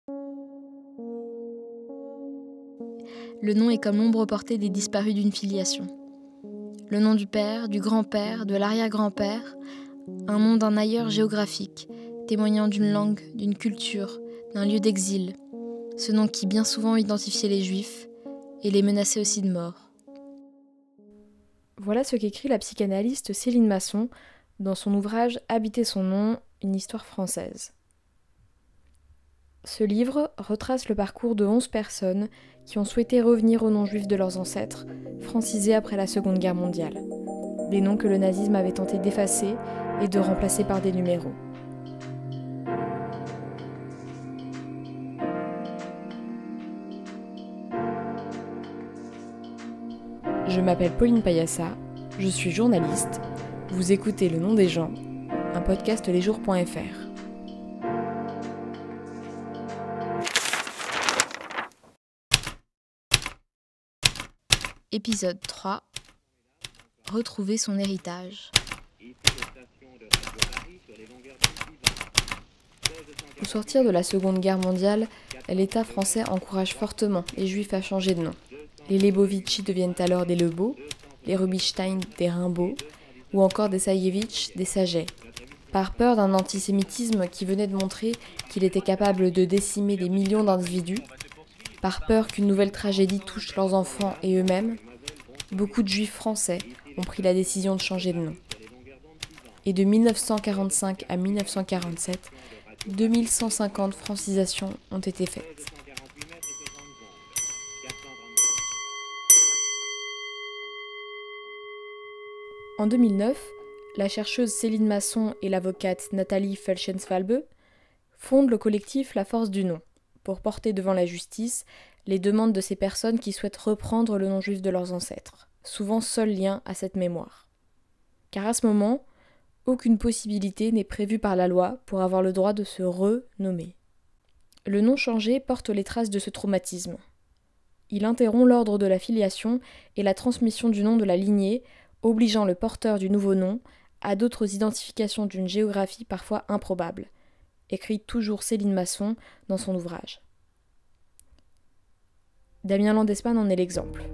Le nom est comme l'ombre portée des disparus d'une filiation. Le nom du père, du grand-père, de l'arrière-grand-père, un nom d'un ailleurs géographique, témoignant d'une langue, d'une culture, d'un lieu d'exil. Ce nom qui bien souvent identifiait les Juifs et les menaçait aussi de mort. Voilà ce qu'écrit la psychanalyste Céline Masson dans son ouvrage Habiter son nom, une histoire française. Ce livre retrace le parcours de 11 personnes qui ont souhaité revenir au nom juif de leurs ancêtres, francisés après la Seconde Guerre mondiale. Des noms que le nazisme avait tenté d'effacer et de remplacer par des numéros. Je m'appelle Pauline Payassa, je suis journaliste. Vous écoutez Le Nom des gens, un podcast lesjours.fr. Épisode 3. Retrouver son héritage. Au sortir de la Seconde Guerre mondiale, l'État français encourage fortement les Juifs à changer de nom. Les Lebovici deviennent alors des Lebeaux, les Rubinstein des Rimbaud, ou encore des Sayevitch des Saget. Par peur d'un antisémitisme qui venait de montrer qu'il était capable de décimer des millions d'individus, par peur qu'une nouvelle tragédie touche leurs enfants et eux-mêmes, beaucoup de Juifs français ont pris la décision de changer de nom. Et de 1945 à 1947, 2150 francisations ont été faites. En 2009, la chercheuse Céline Masson et l'avocate Nathalie Felschenswalbe fondent le collectif La Force du Nom pour porter devant la justice les demandes de ces personnes qui souhaitent reprendre le nom juif de leurs ancêtres, souvent seul lien à cette mémoire. Car à ce moment, aucune possibilité n'est prévue par la loi pour avoir le droit de se renommer. Le nom changé porte les traces de ce traumatisme. Il interrompt l'ordre de la filiation et la transmission du nom de la lignée, obligeant le porteur du nouveau nom à d'autres identifications d'une géographie parfois improbable, écrit toujours Céline Masson dans son ouvrage. Damien Landesman en est l'exemple.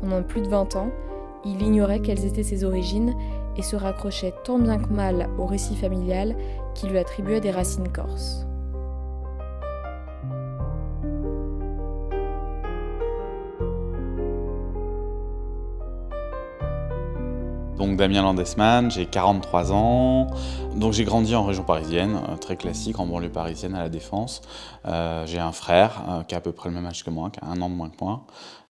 Pendant plus de 20 ans, il ignorait quelles étaient ses origines et se raccrochait tant bien que mal au récit familial qui lui attribuait des racines corses. Donc Damien Landesman, j'ai 43 ans, donc j'ai grandi en région parisienne, très classique, en banlieue parisienne à La Défense. J'ai un frère qui a à peu près le même âge que moi, qui a 1 an de moins que moi.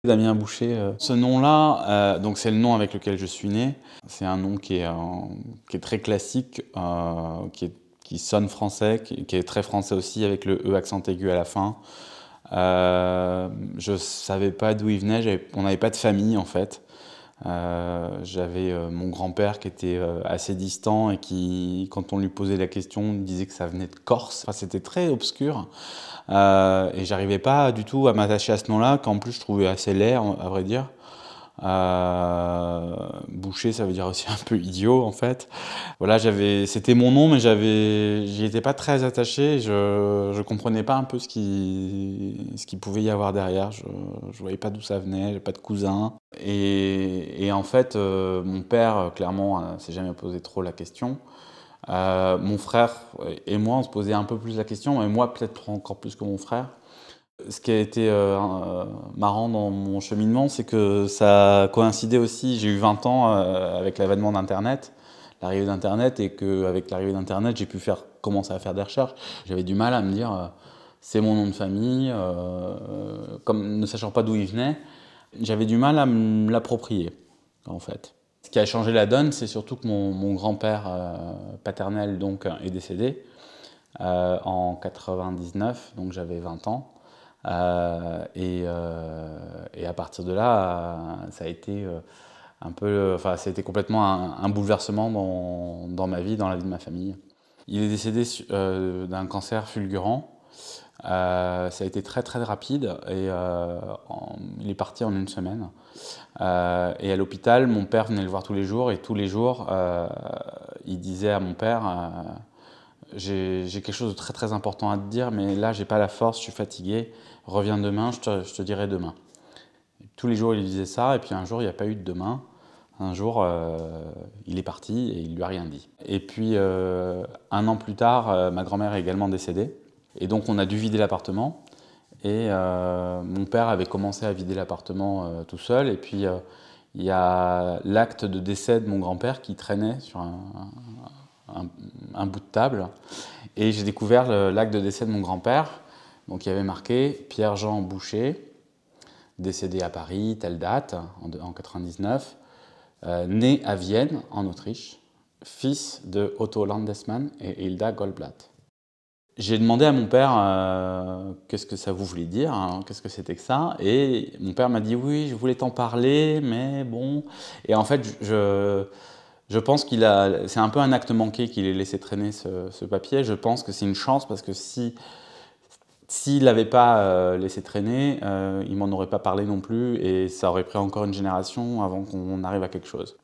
Damien Boucher, ce nom-là, donc c'est le nom avec lequel je suis né. C'est un nom qui est très classique, qui sonne français, qui est très français aussi, avec le E accent aigu à la fin. Je savais pas d'où il venait, on n'avait pas de famille en fait. J'avais mon grand-père qui était assez distant et qui, quand on lui posait la question, disait que ça venait de Corse. Enfin, c'était très obscur et j'arrivais pas du tout à m'attacher à ce nom-là, qu'en plus je trouvais assez laid, à vrai dire. Boucher, ça veut dire aussi un peu idiot en fait. Voilà, c'était mon nom, mais j'y étais pas très attaché. Je comprenais pas un peu ce qui pouvait y avoir derrière. Je voyais pas d'où ça venait, j'avais pas de cousin. Et en fait, mon père, clairement, s'est jamais posé trop la question. Mon frère et moi, on se posait un peu plus la question, mais moi peut-être encore plus que mon frère. Ce qui a été marrant dans mon cheminement, c'est que ça a coïncidé aussi, j'ai eu 20 ans avec l'avènement d'Internet, l'arrivée d'Internet, et qu'avec l'arrivée d'Internet, j'ai pu commencer à faire des recherches. J'avais du mal à me dire, c'est mon nom de famille, comme ne sachant pas d'où il venait, j'avais du mal à me l'approprier, en fait. Ce qui a changé la donne, c'est surtout que mon grand-père paternel donc, est décédé en 99, donc j'avais 20 ans. Et à partir de là, ça a été ça a été complètement un bouleversement dans ma vie, dans la vie de ma famille. Il est décédé d'un cancer fulgurant. Ça a été très très rapide et il est parti en 1 semaine. Et à l'hôpital, mon père venait le voir tous les jours et tous les jours, il disait à mon père j'ai quelque chose de très très important à te dire, mais là j'ai pas la force, je suis fatigué, reviens demain, je te dirai demain. Et tous les jours il lui disait ça, et puis un jour il n'y a pas eu de demain. Un jour il est parti et il lui a rien dit. Et puis 1 an plus tard, ma grand-mère est également décédée, et donc on a dû vider l'appartement. Et mon père avait commencé à vider l'appartement tout seul, et puis il y a l'acte de décès de mon grand-père qui traînait sur un bout de table. Et j'ai découvert l'acte de décès de mon grand-père. Donc il y avait marqué Pierre-Jean Boucher, décédé à Paris, telle date, en 1999, né à Vienne, en Autriche, fils de Otto Landesmann et Hilda Goldblatt. J'ai demandé à mon père qu'est-ce que ça voulait dire, hein, qu'est-ce que c'était que ça, et mon père m'a dit oui, je voulais t'en parler, mais bon. Et en fait, je pense c'est un peu un acte manqué qu'il ait laissé traîner ce papier. Je pense que c'est une chance parce que s'il l'avait pas laissé traîner, il m'en aurait pas parlé non plus, et ça aurait pris encore une génération avant qu'on arrive à quelque chose.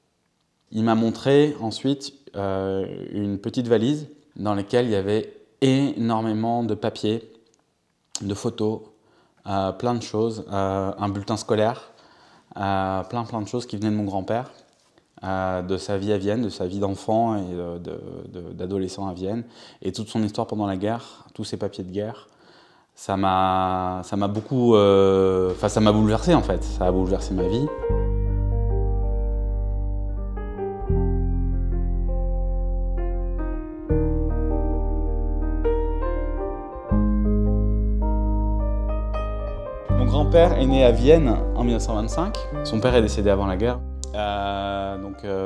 Il m'a montré ensuite une petite valise dans laquelle il y avait énormément de papiers, de photos, plein de choses, un bulletin scolaire, plein de choses qui venaient de mon grand-père, de sa vie à Vienne, de sa vie d'enfant et d'adolescent à Vienne, et toute son histoire pendant la guerre, tous ces papiers de guerre. Ça m'a beaucoup... ça m'a bouleversé en fait, ça a bouleversé ma vie. Mon grand-père est né à Vienne en 1925. Son père est décédé avant la guerre.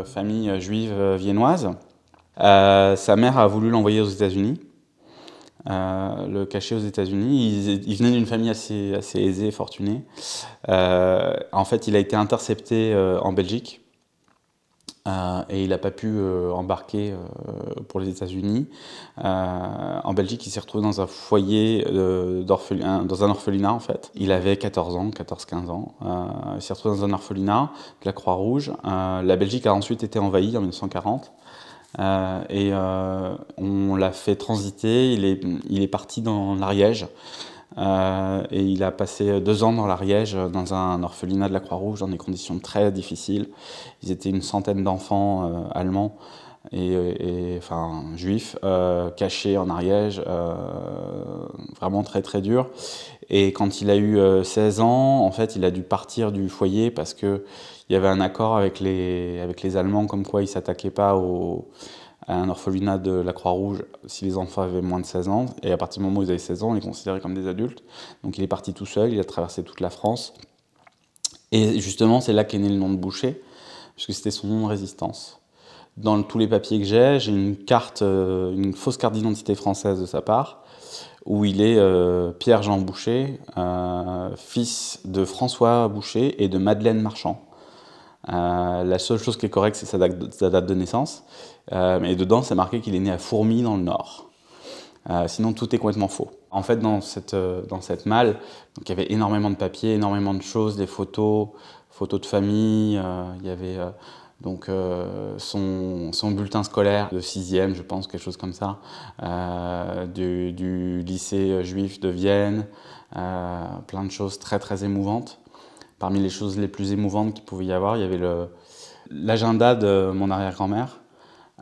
Famille juive viennoise. Sa mère a voulu l'envoyer aux États-Unis, le cacher aux États-Unis. Il venait d'une famille assez aisée et fortunée. En fait, il a été intercepté en Belgique. Et il n'a pas pu embarquer pour les États-Unis. En Belgique, il s'est retrouvé dans un foyer, dans un orphelinat en fait. Il avait 14-15 ans. Il s'est retrouvé dans un orphelinat de la Croix-Rouge. La Belgique a ensuite été envahie en 1940. On l'a fait transiter. Il est parti dans l'Ariège. Et il a passé 2 ans dans l'Ariège, dans un orphelinat de la Croix-Rouge, dans des conditions très difficiles. Ils étaient une centaine d'enfants allemands et juifs, cachés en Ariège, vraiment très très dur. Et quand il a eu 16 ans, en fait, il a dû partir du foyer parce qu'il y avait un accord avec les Allemands comme quoi ils ne s'attaquaient pas à un orphelinat de la Croix-Rouge si les enfants avaient moins de 16 ans. Et à partir du moment où ils avaient 16 ans, on les considérait comme des adultes. Donc il est parti tout seul, il a traversé toute la France. Et justement, c'est là qu'est né le nom de Boucher, puisque c'était son nom de résistance. Dans tous les papiers que j'ai une fausse carte d'identité française de sa part, où il est Pierre-Jean Boucher, fils de François Boucher et de Madeleine Marchand. La seule chose qui est correcte, c'est sa date de naissance. Mais dedans, c'est marqué qu'il est né à Fourmies, dans le Nord. Sinon, tout est complètement faux. En fait, dans cette malle, donc, il y avait énormément de papiers, énormément de choses, des photos de famille. Il y avait son bulletin scolaire de 6e, je pense, quelque chose comme ça, du lycée juif de Vienne, plein de choses très très émouvantes. Parmi les choses les plus émouvantes qu'il pouvait y avoir, il y avait l'agenda de mon arrière-grand-mère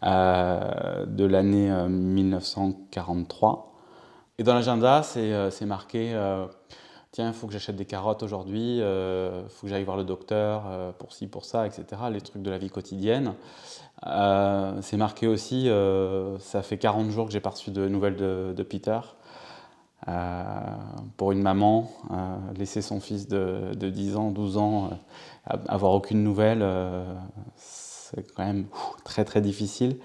de l'année 1943. Et dans l'agenda, c'est marqué tiens, il faut que j'achète des carottes aujourd'hui, il faut que j'aille voir le docteur pour ci, pour ça, etc. Les trucs de la vie quotidienne. C'est marqué aussi, ça fait 40 jours que j'ai pas reçu de nouvelles de Peter. Pour une maman, laisser son fils de 10 ans, 12 ans, avoir aucune nouvelle, c'est quand même très très difficile.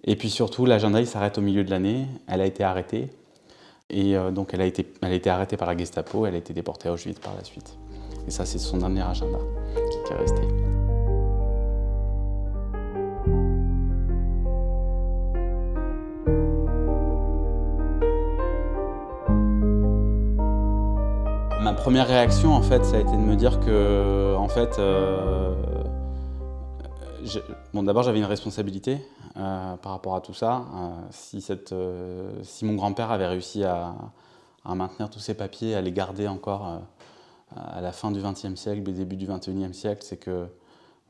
Et puis surtout, l'agenda il s'arrête au milieu de l'année, elle a été arrêtée. Et donc elle a été arrêtée par la Gestapo, elle a été déportée à Auschwitz par la suite. Et ça, c'est son dernier agenda qui est resté. Ma première réaction, en fait, ça a été de me dire que, en fait, d'abord j'avais une responsabilité par rapport à tout ça. Si mon grand-père avait réussi à maintenir tous ces papiers, à les garder encore à la fin du XXe siècle, au début du XXIe siècle, c'est que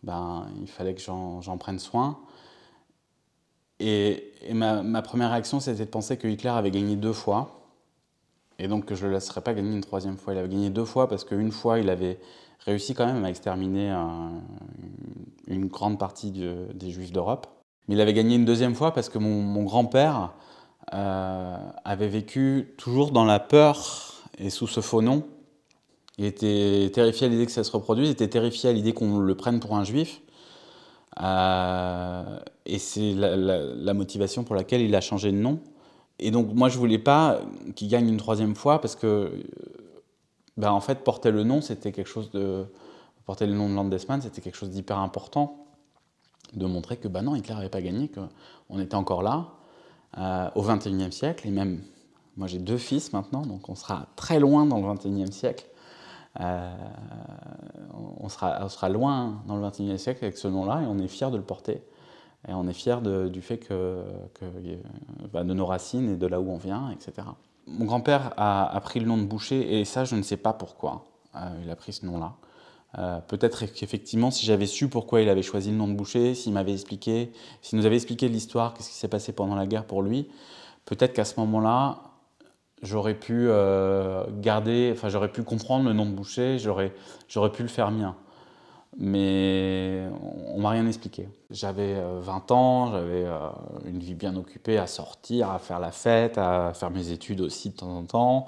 il fallait que j'en prenne soin. Et ma première réaction, c'était de penser que Hitler avait gagné 2 fois, et donc que je ne le laisserais pas gagner une 3e fois. Il avait gagné 2 fois parce qu'une fois, il avait réussi quand même à exterminer une grande partie des Juifs d'Europe. Mais il avait gagné une 2e fois parce que mon grand-père avait vécu toujours dans la peur et sous ce faux nom. Il était terrifié à l'idée que ça se reproduise, il était terrifié à l'idée qu'on le prenne pour un juif. Et c'est la motivation pour laquelle il a changé de nom. Et donc moi je voulais pas qu'il gagne une 3e fois parce que en fait porter le nom c'était quelque chose porter le nom de Landesmann c'était quelque chose d'hyper important, de montrer que non, Hitler n'avait pas gagné, qu'on était encore là au XXIe siècle. Et même moi j'ai 2 fils maintenant, donc on sera très loin dans le XXIe siècle. On sera loin dans le XXIe siècle avec ce nom-là, et on est fiers de le porter. Et on est fiers du fait de nos racines et de là où on vient, etc. Mon grand-père a pris le nom de Boucher, et ça, je ne sais pas pourquoi il a pris ce nom-là. Peut-être qu'effectivement, si j'avais su pourquoi il avait choisi le nom de Boucher, s'il nous avait expliqué l'histoire, qu'est-ce qui s'est passé pendant la guerre pour lui, peut-être qu'à ce moment-là, j'aurais pu j'aurais pu comprendre le nom de Boucher, j'aurais pu le faire mien. Mais on m'a rien expliqué. J'avais 20 ans, j'avais une vie bien occupée à sortir, à faire la fête, à faire mes études aussi de temps en temps.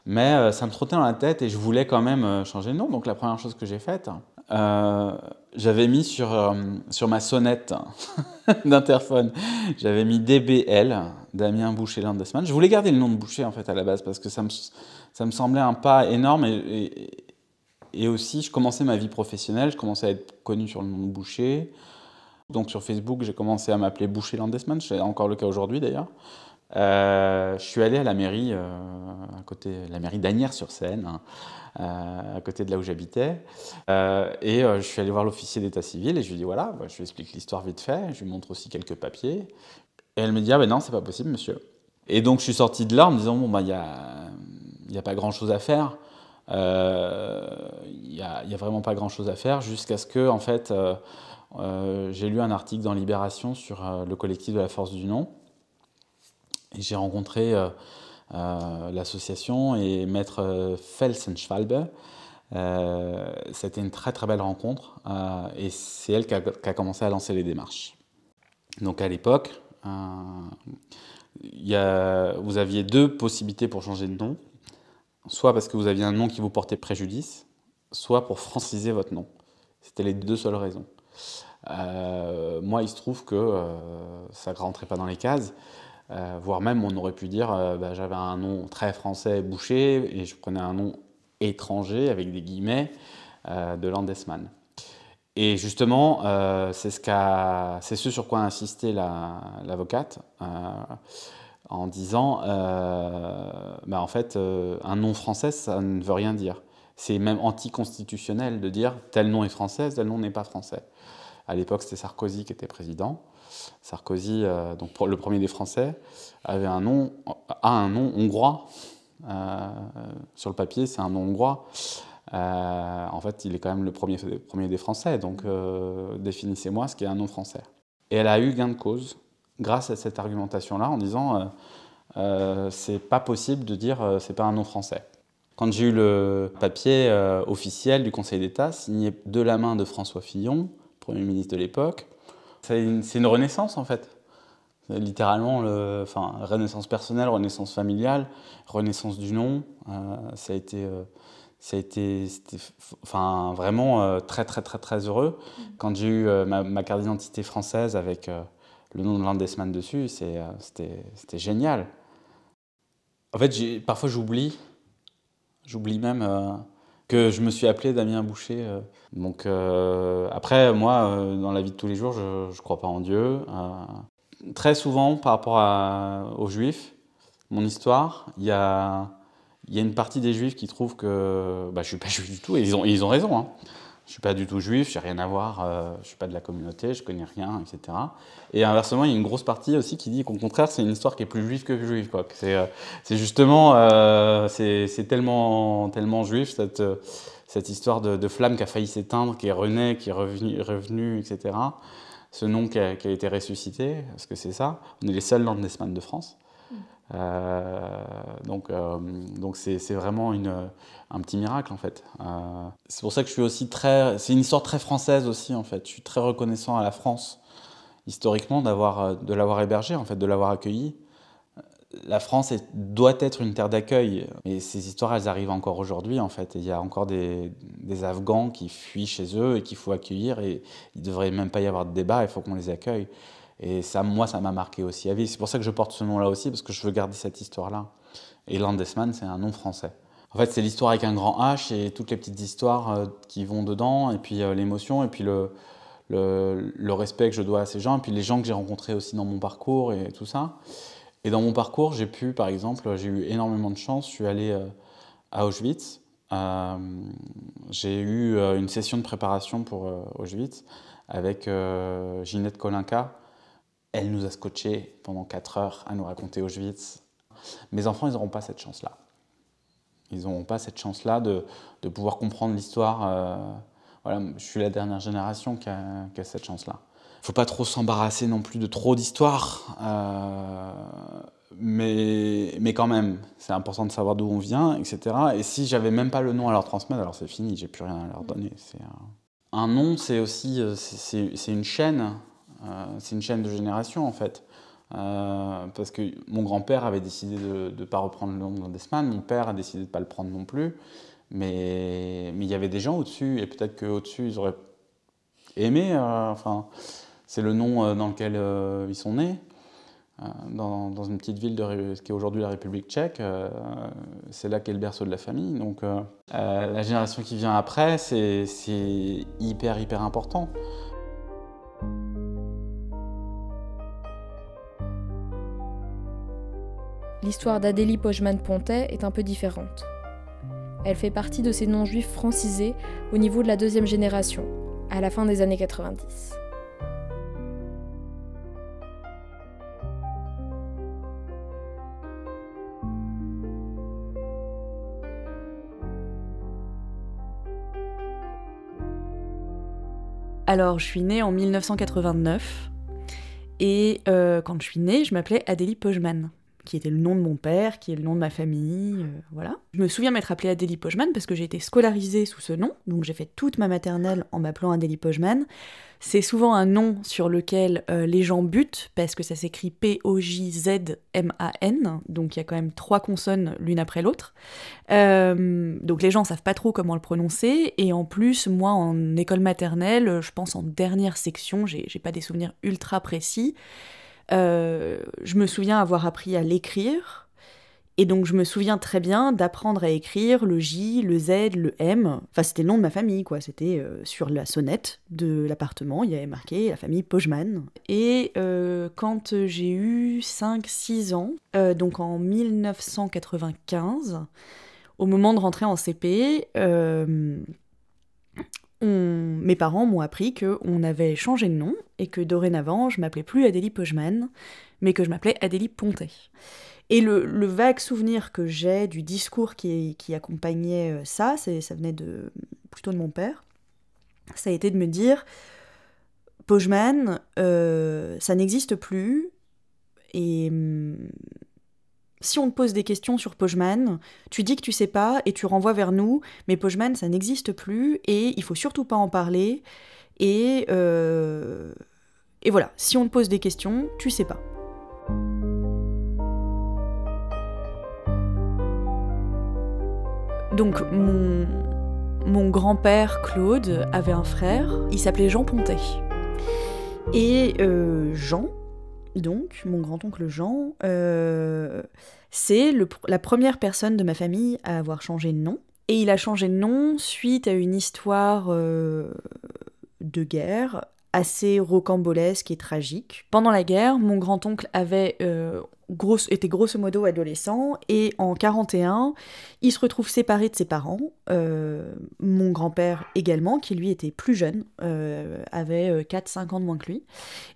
Mais ça me trottait dans la tête et je voulais quand même changer de nom. Donc la première chose que j'ai faite, j'avais mis sur ma sonnette d'interphone, j'avais mis DBL, Damien Boucher Landesmann. Je voulais garder le nom de Boucher en fait à la base parce que ça me semblait un pas énorme et aussi je commençais ma vie professionnelle, je commençais à être connu sur le nom de Boucher. Donc sur Facebook, j'ai commencé à m'appeler Boucher Landesmann, c'est encore le cas aujourd'hui d'ailleurs. Je suis allé à la mairie, la mairie d'Asnières-sur-Seine, à côté de là où j'habitais, et je suis allé voir l'officier d'état civil et je lui ai dit voilà, je lui explique l'histoire vite fait, je lui montre aussi quelques papiers, et elle me dit non, c'est pas possible monsieur. Et donc je suis sorti de là en me disant il y a pas grand chose à faire, il y a vraiment pas grand chose à faire, jusqu'à ce que en fait j'ai lu un article dans Libération sur le collectif de la force du non. Et j'ai rencontré l'association et maître Felsenschwalbe. C'était une très très belle rencontre et c'est elle qui a commencé à lancer les démarches. Donc à l'époque, vous aviez 2 possibilités pour changer de nom. Soit parce que vous aviez un nom qui vous portait préjudice, soit pour franciser votre nom. C'était les 2 seules raisons. Moi, il se trouve que ça ne rentrait pas dans les cases. Voire même on aurait pu dire j'avais un nom très français, Boucher, et je prenais un nom étranger avec des guillemets de Landesmann. Et justement c'est ce sur quoi a insisté l'avocate en disant en fait un nom français ça ne veut rien dire. C'est même anticonstitutionnel de dire tel nom est français, tel nom n'est pas français. À l'époque c'était Sarkozy qui était président. Sarkozy, donc le premier des Français, a un nom hongrois. Sur le papier, c'est un nom hongrois. En fait, il est quand même le premier des Français. Donc, définissez-moi ce qu'est un nom français. Et elle a eu gain de cause grâce à cette argumentation-là, en disant c'est pas possible de dire c'est pas un nom français. Quand j'ai eu le papier officiel du Conseil d'État, signé de la main de François Fillon, Premier ministre de l'époque, c'est une renaissance en fait. Littéralement, renaissance personnelle, renaissance familiale, renaissance du nom. Ça a été vraiment très très très très heureux. Quand j'ai eu ma carte d'identité française avec le nom de Landesmann dessus, c'était génial. En fait, parfois j'oublie même que je me suis appelé Damien Boucher. Donc après, moi, dans la vie de tous les jours, je ne crois pas en Dieu. Très souvent, par rapport aux Juifs, mon histoire, il y a une partie des Juifs qui trouvent que je ne suis pas juif du tout, et ils ont raison. Hein. Je suis pas du tout juif, j'ai rien à voir, je suis pas de la communauté, je connais rien, etc. Et inversement, il y a une grosse partie aussi qui dit qu'au contraire, c'est une histoire qui est plus juive que juive, quoi. Que c'est justement, c'est tellement juif cette histoire de flamme qui a failli s'éteindre, qui est renée, qui est revenu, etc. Ce nom qui a été ressuscité, parce que c'est ça. On est les seuls Landesman de France. Donc c'est vraiment un petit miracle en fait. C'est pour ça que je suis aussi c'est une histoire très française aussi en fait. Je suis très reconnaissant à la France historiquement de l'avoir hébergé en fait, de l'avoir accueilli. La France doit être une terre d'accueil, et ces histoires elles arrivent encore aujourd'hui en fait. Et il y a encore des Afghans qui fuient chez eux et qu'il faut accueillir, et il ne devrait même pas y avoir de débat, il faut qu'on les accueille. Et ça, moi, ça m'a marqué aussi à vie. C'est pour ça que je porte ce nom-là aussi, parce que je veux garder cette histoire-là. Et Landesman, c'est un nom français. En fait, c'est l'histoire avec un grand H et toutes les petites histoires qui vont dedans, et puis l'émotion, et puis le respect que je dois à ces gens, et puis les gens que j'ai rencontrés aussi dans mon parcours et tout ça. Et dans mon parcours, par exemple, j'ai eu énormément de chance. Je suis allé à Auschwitz. J'ai eu une session de préparation pour Auschwitz avec Ginette Kolinka. Elle nous a scotché pendant 4 heures à nous raconter Auschwitz. Mes enfants, ils n'auront pas cette chance-là. Ils n'auront pas cette chance-là de pouvoir comprendre l'histoire. Voilà, je suis la dernière génération qui a cette chance-là. Il ne faut pas trop s'embarrasser non plus de trop d'histoires. Mais quand même, c'est important de savoir d'où on vient, etc. Et si j'avais même pas le nom à leur transmettre, alors c'est fini, j'ai plus rien à leur donner. Un nom, c'est aussi c'est une chaîne. C'est une chaîne de génération en fait. Parce que mon grand-père avait décidé de ne pas reprendre le nom de Landesman, mon père a décidé de ne pas le prendre non plus, mais il y avait des gens au-dessus, et peut-être qu'au-dessus ils auraient aimé, c'est le nom dans lequel ils sont nés, dans une petite ville qui est aujourd'hui la République tchèque, c'est là qu'est le berceau de la famille, donc la génération qui vient après, c'est hyper important. L'histoire d'Adélie Pojman-Pontet est un peu différente. Elle fait partie de ces non-juifs francisés au niveau de la 2e génération, à la fin des années 90. Alors, je suis née en 1989, et quand je suis née, je m'appelais Adélie Pojman, qui était le nom de mon père, qui est le nom de ma famille, voilà. Je me souviens m'être appelée Adélie Pojman parce que j'ai été scolarisée sous ce nom, donc j'ai fait toute ma maternelle en m'appelant Adélie Pojman. C'est souvent un nom sur lequel les gens butent, parce que ça s'écrit P-O-J-Z-M-A-N, donc il y a quand même 3 consonnes l'une après l'autre. Donc les gens savent pas trop comment le prononcer, et en plus, moi, en école maternelle, je pense en dernière section, j'ai pas des souvenirs ultra précis, je me souviens avoir appris à l'écrire, et donc je me souviens très bien d'apprendre à écrire le J, le Z, le M. Enfin, c'était le nom de ma famille, quoi. C'était sur la sonnette de l'appartement, il y avait marqué la famille Pojman. Et quand j'ai eu 5-6 ans, donc en 1995, au moment de rentrer en CP, mes parents m'ont appris qu'on avait changé de nom et que dorénavant, je m'appelais plus Adélie Pojman, mais que je m'appelais Adélie Pontet. Et le vague souvenir que j'ai du discours qui accompagnait ça venait plutôt de mon père. Ça a été de me dire « Pojman, ça n'existe plus, et si on te pose des questions sur Pojman, tu dis que tu sais pas et tu renvoies vers nous, mais Pojman, ça n'existe plus et il faut surtout pas en parler. Et voilà, si on te pose des questions, tu sais pas. » Donc mon grand-père Claude avait un frère, il s'appelait Jean Pontet. Et Jean, donc mon grand-oncle Jean, c'est la première personne de ma famille à avoir changé de nom. Et il a changé de nom suite à une histoire de guerre assez rocambolesque et tragique. Pendant la guerre, mon grand-oncle avait, était grosso modo adolescent, et en 41, il se retrouve séparé de ses parents, mon grand-père également, qui lui était plus jeune, avait 4-5 ans de moins que lui,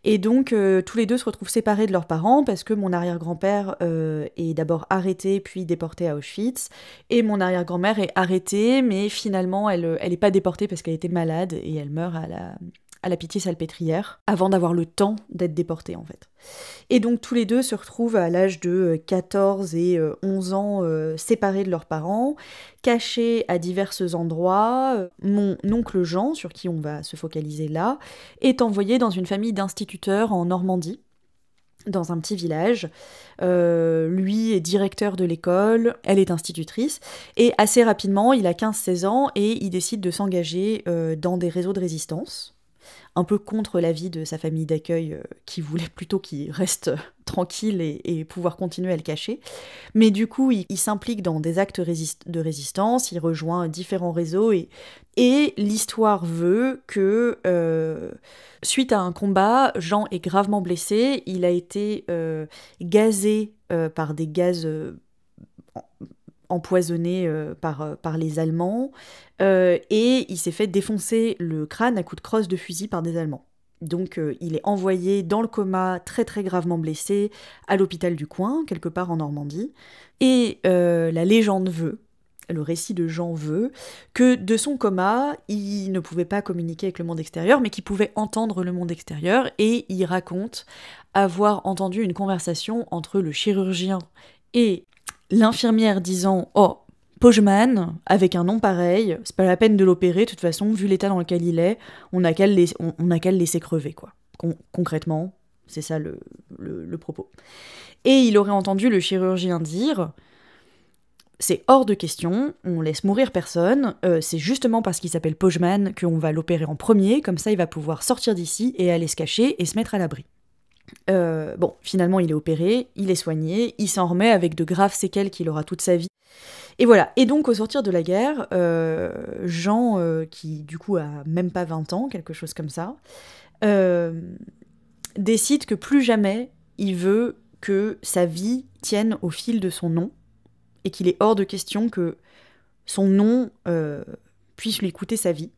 et donc tous les deux se retrouvent séparés de leurs parents, parce que mon arrière-grand-père est d'abord arrêté, puis déporté à Auschwitz, et mon arrière-grand-mère est arrêtée, mais finalement elle est pas déportée parce qu'elle était malade, et elle meurt à la Pitié-Salpêtrière, avant d'avoir le temps d'être déportée en fait. Et donc tous les deux se retrouvent à l'âge de 14 et 11 ans séparés de leurs parents, cachés à divers endroits. Mon oncle Jean, sur qui on va se focaliser là, est envoyé dans une famille d'instituteurs en Normandie, dans un petit village. Lui est directeur de l'école, elle est institutrice, et assez rapidement, il a 15-16 ans, et il décide de s'engager dans des réseaux de résistance, un peu contre l'avis de sa famille d'accueil qui voulait plutôt qu'il reste tranquille et pouvoir continuer à le cacher. Mais du coup, il s'implique dans des actes de résistance, il rejoint différents réseaux et l'histoire veut que, suite à un combat, Jean est gravement blessé, il a été gazé par des gaz empoisonné par les Allemands, et il s'est fait défoncer le crâne à coups de crosse de fusil par des Allemands. Donc il est envoyé dans le coma, très très gravement blessé, à l'hôpital du coin, quelque part en Normandie, et la légende veut, le récit de Jean veut, que de son coma, il ne pouvait pas communiquer avec le monde extérieur, mais qu'il pouvait entendre le monde extérieur, et il raconte avoir entendu une conversation entre le chirurgien et l'infirmière disant « Oh, Pojman, avec un nom pareil, c'est pas la peine de l'opérer, de toute façon, vu l'état dans lequel il est, on n'a qu'à le laisser crever, quoi. » Concrètement, c'est ça le propos. Et il aurait entendu le chirurgien dire « C'est hors de question, on laisse mourir personne, c'est justement parce qu'il s'appelle Pojman qu'on va l'opérer en premier, comme ça il va pouvoir sortir d'ici et aller se cacher et se mettre à l'abri. » Bon, finalement il est opéré, il est soigné, il s'en remet avec de graves séquelles qu'il aura toute sa vie. Et voilà, et donc au sortir de la guerre, Jean, qui du coup a même pas 20 ans, quelque chose comme ça, décide que plus jamais il veut que sa vie tienne au fil de son nom, et qu'il est hors de question que son nom puisse lui coûter sa vie.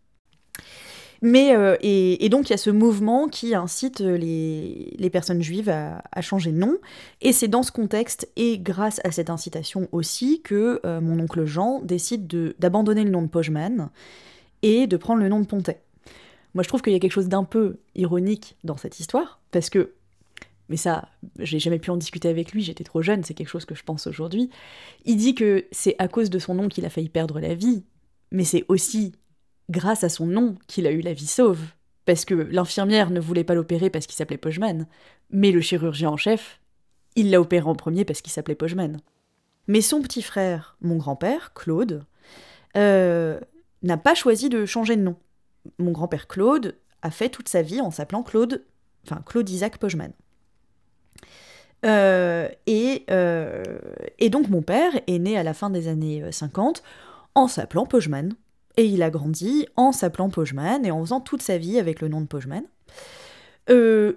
Mais, et donc il y a ce mouvement qui incite les personnes juives à changer de nom, et c'est dans ce contexte, et grâce à cette incitation aussi, que mon oncle Jean décide d'abandonner le nom de Pojman et de prendre le nom de Pontet. Moi je trouve qu'il y a quelque chose d'un peu ironique dans cette histoire, parce que, mais ça, j'ai jamais pu en discuter avec lui, j'étais trop jeune, c'est quelque chose que je pense aujourd'hui, il dit que c'est à cause de son nom qu'il a failli perdre la vie, mais c'est aussi grâce à son nom qu'il a eu la vie sauve, parce que l'infirmière ne voulait pas l'opérer parce qu'il s'appelait Pojman, mais le chirurgien en chef, il l'a opéré en premier parce qu'il s'appelait Pojman. Mais son petit frère, mon grand-père, Claude, n'a pas choisi de changer de nom. Mon grand-père Claude a fait toute sa vie en s'appelant Claude Isaac Pojman. Et donc mon père est né à la fin des années 50 en s'appelant Pojman. Et il a grandi en s'appelant Pojman et en faisant toute sa vie avec le nom de Pojman.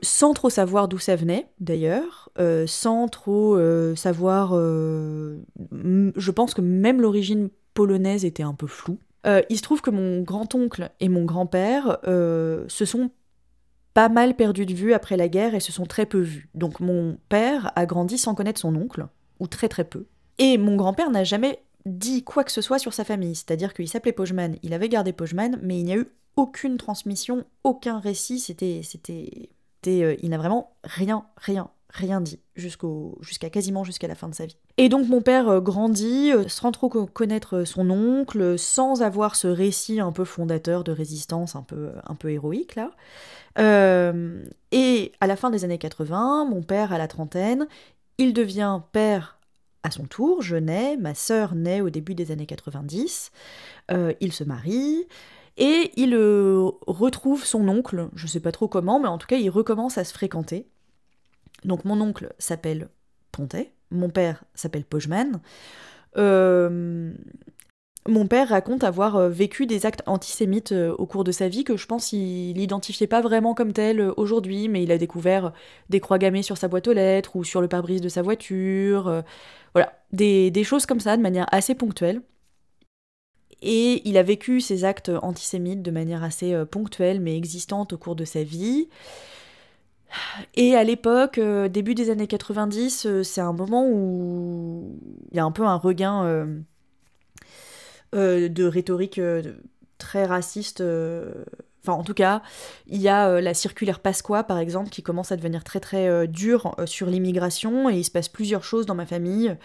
Sans trop savoir d'où ça venait, d'ailleurs. Sans trop savoir... je pense que même l'origine polonaise était un peu floue. Il se trouve que mon grand-oncle et mon grand-père se sont pas mal perdus de vue après la guerre et se sont très peu vus. Donc mon père a grandi sans connaître son oncle, ou très très peu. Et mon grand-père n'a jamais dit quoi que ce soit sur sa famille, c'est-à-dire qu'il s'appelait Pojman, il avait gardé Pojman, mais il n'y a eu aucune transmission, aucun récit, il n'a vraiment rien dit, quasiment jusqu'à la fin de sa vie. Et donc mon père grandit sans trop connaître son oncle, sans avoir ce récit un peu fondateur de résistance, un peu héroïque là. Et à la fin des années 80, mon père a la trentaine, il devient père à son tour, je nais, ma sœur naît au début des années 90, il se marie, et il retrouve son oncle, je sais pas trop comment, mais en tout cas il recommence à se fréquenter. Donc mon oncle s'appelle Pontet, mon père s'appelle Pojman, Mon père raconte avoir vécu des actes antisémites au cours de sa vie que je pense il n'identifiait pas vraiment comme tels aujourd'hui, mais il a découvert des croix gammées sur sa boîte aux lettres ou sur le pare-brise de sa voiture, voilà, des choses comme ça de manière assez ponctuelle. Et il a vécu ces actes antisémites de manière assez ponctuelle mais existante au cours de sa vie. Et à l'époque, début des années 90, c'est un moment où il y a un peu un regain de rhétorique très raciste. Enfin, en tout cas, il y a la circulaire Pasqua, par exemple, qui commence à devenir très très dure sur l'immigration, et il se passe plusieurs choses dans ma famille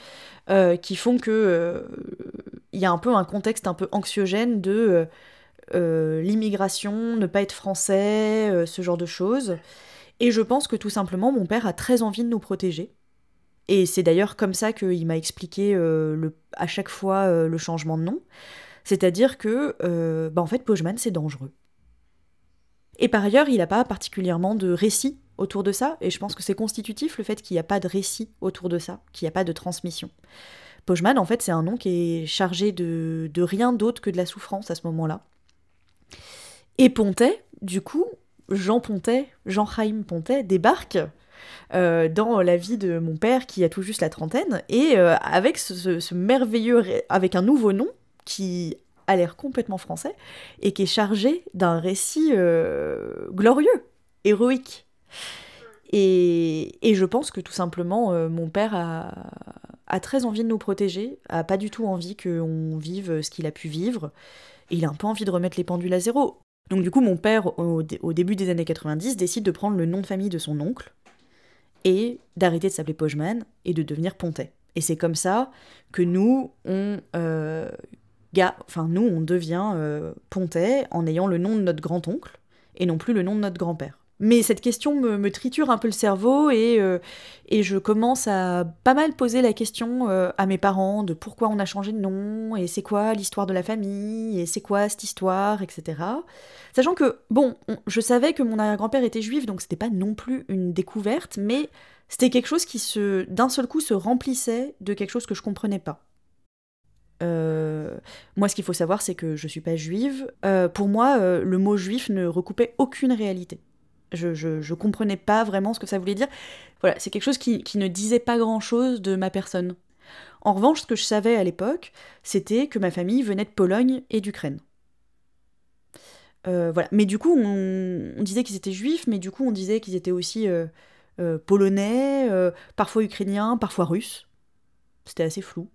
qui font que il y a un peu un contexte un peu anxiogène de l'immigration, ne pas être français, ce genre de choses. Et je pense que tout simplement, mon père a très envie de nous protéger. Et c'est d'ailleurs comme ça qu'il m'a expliqué à chaque fois le changement de nom. C'est-à-dire que, en fait, Pojman, c'est dangereux. Et par ailleurs, il n'a pas particulièrement de récit autour de ça, et je pense que c'est constitutif le fait qu'il n'y a pas de récit autour de ça, qu'il n'y a pas de transmission. Pojman, en fait, c'est un nom qui est chargé de rien d'autre que de la souffrance à ce moment-là. Et Pontet, du coup, Jean-Chaim Pontet, débarque dans la vie de mon père qui a tout juste la trentaine, et avec ce merveilleux, avec un nouveau nom qui a l'air complètement français, et qui est chargé d'un récit glorieux, héroïque. Et je pense que tout simplement, mon père a très envie de nous protéger, a pas du tout envie qu'on vive ce qu'il a pu vivre, et il a un peu envie de remettre les pendules à zéro. Donc du coup, mon père, au début des années 90, décide de prendre le nom de famille de son oncle, et d'arrêter de s'appeler Pojman, et de devenir Pontet. Et c'est comme ça que nous, on devient Pontet en ayant le nom de notre grand-oncle, et non plus le nom de notre grand-père. Mais cette question me triture un peu le cerveau, et je commence à pas mal poser la question à mes parents de pourquoi on a changé de nom, et c'est quoi l'histoire de la famille, et c'est quoi cette histoire, etc. Sachant que, je savais que mon arrière-grand-père était juif, donc c'était pas non plus une découverte, mais c'était quelque chose qui d'un seul coup se remplissait de quelque chose que je comprenais pas. Moi, ce qu'il faut savoir, c'est que je suis pas juive. Pour moi, le mot juif ne recoupait aucune réalité. Je comprenais pas vraiment ce que ça voulait dire. Voilà, c'est quelque chose qui ne disait pas grand-chose de ma personne. En revanche, ce que je savais à l'époque, c'était que ma famille venait de Pologne et d'Ukraine. Voilà. Mais du coup, on disait qu'ils étaient juifs, mais du coup, on disait qu'ils étaient aussi polonais, parfois ukrainiens, parfois russes. C'était assez flou.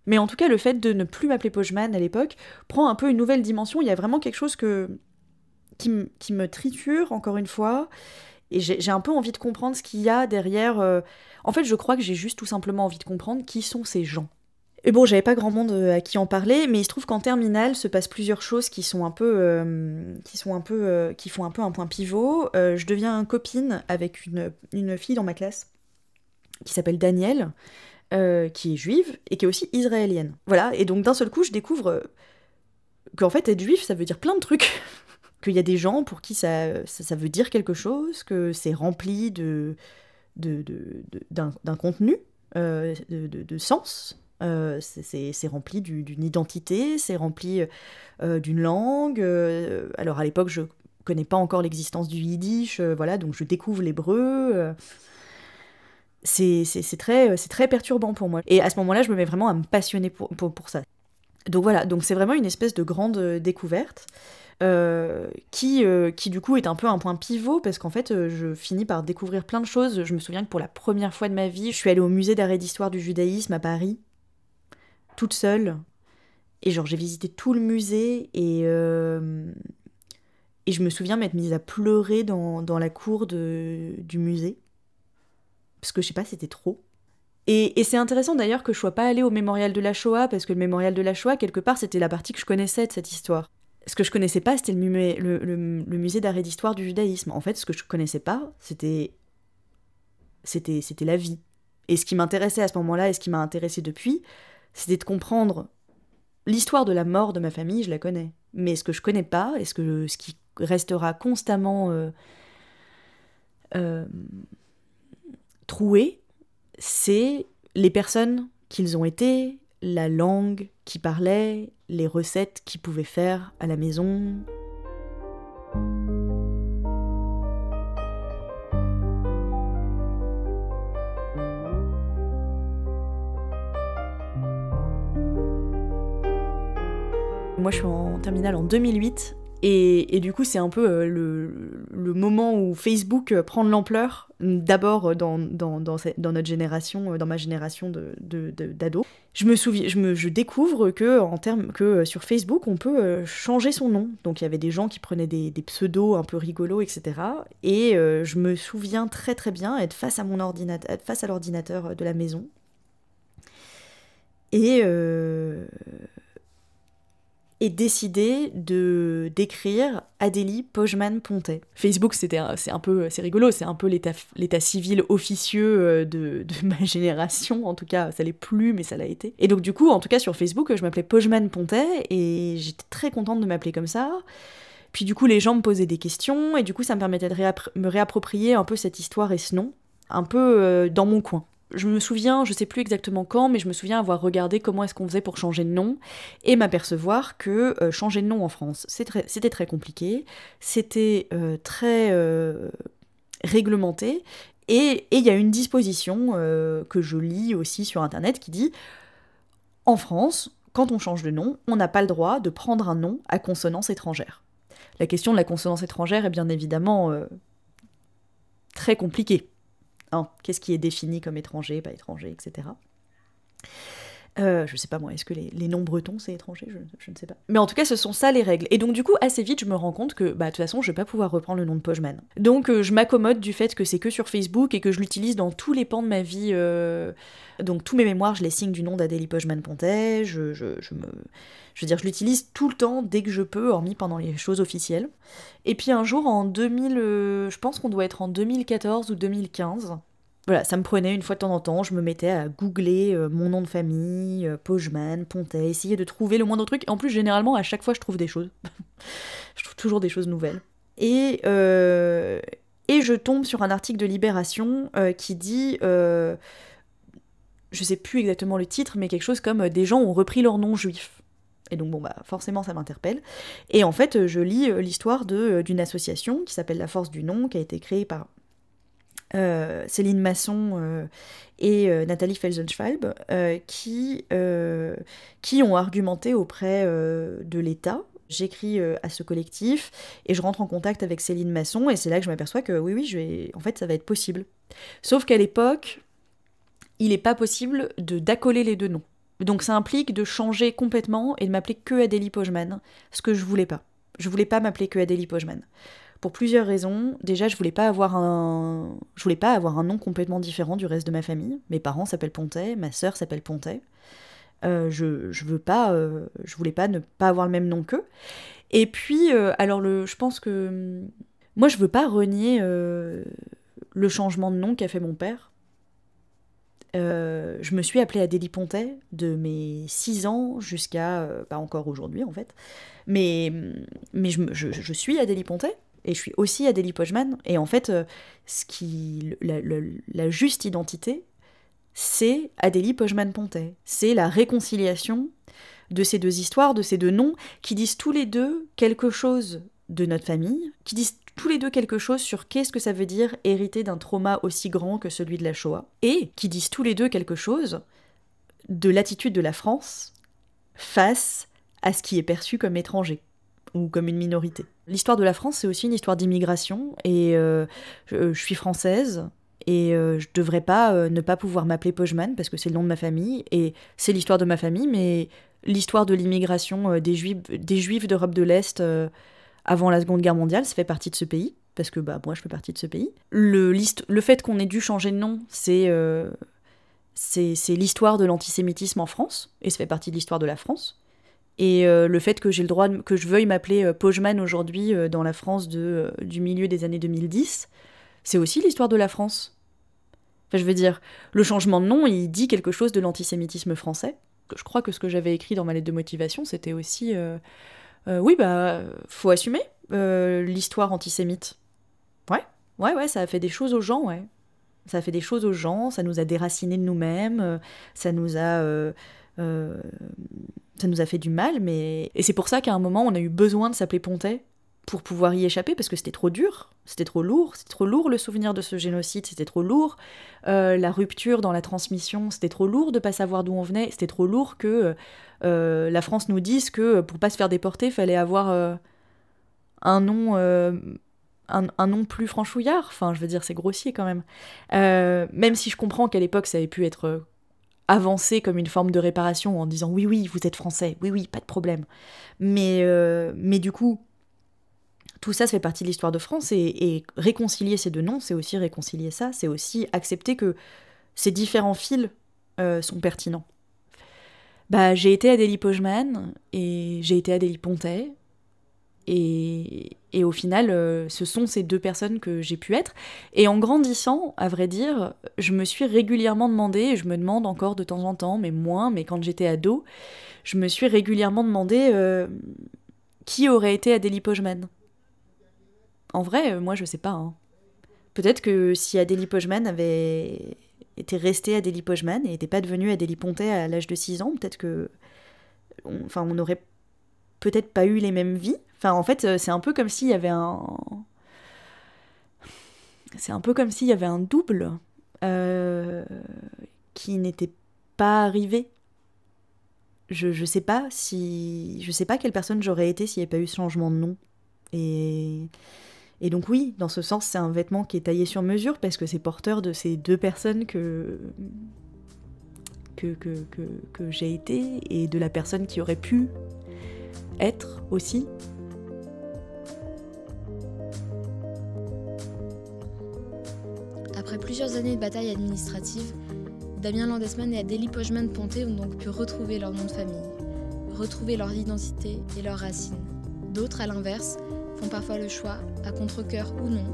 Mais en tout cas, le fait de ne plus m'appeler Pojman à l'époque prend un peu une nouvelle dimension. Il y a vraiment quelque chose qui me triture, encore une fois, et j'ai un peu envie de comprendre ce qu'il y a derrière. En fait, je crois que j'ai juste tout simplement envie de comprendre qui sont ces gens. Et bon, j'avais pas grand monde à qui en parler, mais il se trouve qu'en terminale se passent plusieurs choses qui font un peu un point pivot. Je deviens copine avec une fille dans ma classe qui s'appelle Danielle, qui est juive et qui est aussi israélienne. Voilà, et donc d'un seul coup, je découvre qu'en fait, être juif, ça veut dire plein de trucs. Qu'il y a des gens pour qui ça veut dire quelque chose, que c'est rempli d'un contenu, de sens. C'est rempli d'une identité, c'est rempli d'une langue. Alors à l'époque, je connais pas encore l'existence du yiddish, voilà, donc je découvre l'hébreu. C'est très perturbant pour moi. Et à ce moment-là, je me mets vraiment à me passionner pour ça. Donc voilà, donc c'est vraiment une espèce de grande découverte qui du coup est un peu un point pivot, parce qu'en fait je finis par découvrir plein de choses. Je me souviens que pour la première fois de ma vie, je suis allée au musée d'art et d'histoire du judaïsme à Paris, toute seule, et genre j'ai visité tout le musée, et je me souviens m'être mise à pleurer dans la cour du musée, parce que je sais pas, c'était trop. Et c'est intéressant d'ailleurs que je sois pas allée au mémorial de la Shoah, parce que le mémorial de la Shoah, quelque part, c'était la partie que je connaissais de cette histoire. Ce que je connaissais pas, c'était le musée d'art et d'histoire du judaïsme. En fait, ce que je connaissais pas, c'était la vie. Et ce qui m'intéressait à ce moment-là, et ce qui m'a intéressé depuis, c'était de comprendre l'histoire de la mort de ma famille, je la connais. Mais ce que je connais pas, et ce qui restera constamment troué, c'est les personnes qu'ils ont été, la langue qu'ils parlaient, les recettes qu'ils pouvaient faire à la maison. Moi, je suis en terminale en 2008. Et du coup, c'est un peu le moment où Facebook prend de l'ampleur, d'abord dans notre génération, dans ma génération d'ados. Je découvre que sur Facebook, on peut changer son nom. Donc il y avait des gens qui prenaient des pseudos un peu rigolos, etc. Et je me souviens très très bien être face à l'ordinateur de la maison. Et décider d'écrire Adélie Pojman-Pontet. Facebook, c'est rigolo, c'est un peu l'état civil officieux de ma génération, en tout cas, ça l'est plus, mais ça l'a été. Et donc du coup, en tout cas sur Facebook, je m'appelais Pojman-Pontet, et j'étais très contente de m'appeler comme ça. Puis du coup, les gens me posaient des questions, et du coup, ça me permettait de me réapproprier un peu cette histoire et ce nom, un peu dans mon coin. Je me souviens, je sais plus exactement quand, mais je me souviens avoir regardé comment est-ce qu'on faisait pour changer de nom et m'apercevoir que changer de nom en France, c'était très compliqué, c'était très réglementé, et il y a une disposition que je lis aussi sur Internet qui dit « En France, quand on change de nom, on n'a pas le droit de prendre un nom à consonance étrangère. » La question de la consonance étrangère est bien évidemment très compliquée. Qu'est-ce qui est défini comme étranger, pas étranger, etc. Je sais pas moi, est-ce que les noms bretons c'est étranger, je ne sais pas. Mais en tout cas, ce sont ça les règles. Et donc du coup, assez vite, je me rends compte que, de toute façon, je vais pas pouvoir reprendre le nom de Pojman. Donc je m'accommode du fait que c'est que sur Facebook et que je l'utilise dans tous les pans de ma vie. Donc tous mes mémoires, je les signe du nom d'Adélie Pojman-Pontet. Je l'utilise tout le temps, dès que je peux, hormis pendant les choses officielles. Et puis un jour, en 2000, je pense qu'on doit être en 2014 ou 2015... Voilà, ça me prenait une fois de temps en temps, je me mettais à googler mon nom de famille, Pojman, Pontet, essayer de trouver le moindre truc. Et en plus, généralement, à chaque fois, je trouve des choses. Je trouve toujours des choses nouvelles. Et je tombe sur un article de Libération qui dit, je sais plus exactement le titre, mais quelque chose comme « Des gens ont repris leur nom juif ». Et donc, forcément, ça m'interpelle. Et en fait, je lis l'histoire d'une association qui s'appelle La Force du Nom, qui a été créée par Céline Masson et Nathalie Felsenschwalb, qui ont argumenté auprès de l'État. J'écris à ce collectif et je rentre en contact avec Céline Masson, et c'est là que je m'aperçois que en fait, ça va être possible. Sauf qu'à l'époque, il n'est pas possible d'accoler les deux noms. Donc ça implique de changer complètement et de m'appeler que Adélie Pojman, ce que je voulais pas. Je voulais pas m'appeler que Adélie Pojman. Pour plusieurs raisons. Déjà, je voulais pas avoir un nom complètement différent du reste de ma famille. Mes parents s'appellent Pontet, ma sœur s'appelle Pontet. Je voulais pas ne pas avoir le même nom qu'eux. Et puis, je pense que moi, je veux pas renier le changement de nom qu'a fait mon père. Je me suis appelée Adélie Pontet de mes 6 ans jusqu'à pas encore aujourd'hui en fait. Mais je suis Adélie Pontet. Et je suis aussi Adélie Pojman. Et en fait, la juste identité, c'est Adélie Pojman-Pontet. C'est la réconciliation de ces deux histoires, de ces deux noms, qui disent tous les deux quelque chose de notre famille, qui disent tous les deux quelque chose sur qu'est-ce que ça veut dire hériter d'un trauma aussi grand que celui de la Shoah, et qui disent tous les deux quelque chose de l'attitude de la France face à ce qui est perçu comme étranger, ou comme une minorité. L'histoire de la France, c'est aussi une histoire d'immigration, et je suis française, et je devrais pas ne pas pouvoir m'appeler Pojman, parce que c'est le nom de ma famille, et c'est l'histoire de ma famille, mais l'histoire de l'immigration des Juifs d'Europe de l'Est avant la Seconde Guerre mondiale, ça fait partie de ce pays, parce que moi je fais partie de ce pays. Le fait qu'on ait dû changer de nom, c'est l'histoire de l'antisémitisme en France, et ça fait partie de l'histoire de la France. Et le fait que j'ai le droit que je veuille m'appeler Pojman aujourd'hui dans la France du milieu des années 2010, c'est aussi l'histoire de la France. Enfin, je veux dire, le changement de nom, il dit quelque chose de l'antisémitisme français. Je crois que ce que j'avais écrit dans ma lettre de motivation, c'était aussi faut assumer l'histoire antisémite. Ouais, ça a fait des choses aux gens, ouais. Ça a fait des choses aux gens, ça nous a déracinés de nous-mêmes, ça nous a Ça nous a fait du mal, mais... Et c'est pour ça qu'à un moment, on a eu besoin de s'appeler Pontet pour pouvoir y échapper, parce que c'était trop dur, c'était trop lourd le souvenir de ce génocide, c'était trop lourd, la rupture dans la transmission, c'était trop lourd de pas savoir d'où on venait, c'était trop lourd que la France nous dise que pour pas se faire déporter, fallait avoir un nom plus franchouillard. Enfin, je veux dire, c'est grossier quand même. Même si je comprends qu'à l'époque, ça avait pu être avancé comme une forme de réparation en disant oui, vous êtes français, oui, pas de problème. Mais du coup, tout ça fait partie de l'histoire de France, et réconcilier ces deux noms, c'est aussi réconcilier ça, c'est aussi accepter que ces différents fils sont pertinents. J'ai été Adélie Pojman, et j'ai été Adélie Pontet, et au final, ce sont ces deux personnes que j'ai pu être. Et en grandissant, à vrai dire, je me suis régulièrement demandé, et je me demande encore de temps en temps, mais moins, mais quand j'étais ado, je me suis régulièrement demandé qui aurait été Adélie Pojman. En vrai, moi je sais pas. Hein. Peut-être que si Adélie Pojman avait été restée Adélie Pojman et n'était pas devenue Adélie Pontet à l'âge de 6 ans, peut-être que... on n'aurait peut-être pas eu les mêmes vies. Enfin, en fait, c'est un peu comme s'il y avait un... C'est un peu comme s'il y avait un double qui n'était pas arrivé. Je sais pas si... Je sais pas quelle personne j'aurais été s'il n'y avait pas eu ce changement de nom. Et donc oui, dans ce sens, c'est un vêtement qui est taillé sur mesure parce que c'est porteur de ces deux personnes que j'ai été et de la personne qui aurait pu être aussi. Après plusieurs années de bataille administrative, Damien Landesman et Adélie Pojman-Pontet ont donc pu retrouver leur nom de famille, retrouver leur identité et leurs racines. D'autres, à l'inverse, font parfois le choix, à contre-cœur ou non,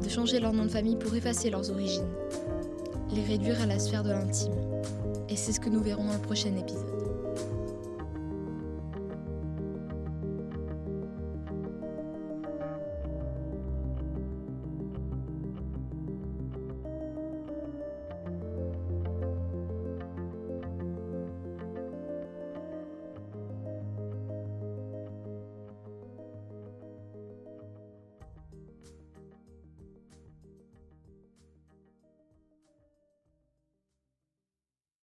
de changer leur nom de famille pour effacer leurs origines, les réduire à la sphère de l'intime. Et c'est ce que nous verrons dans le prochain épisode.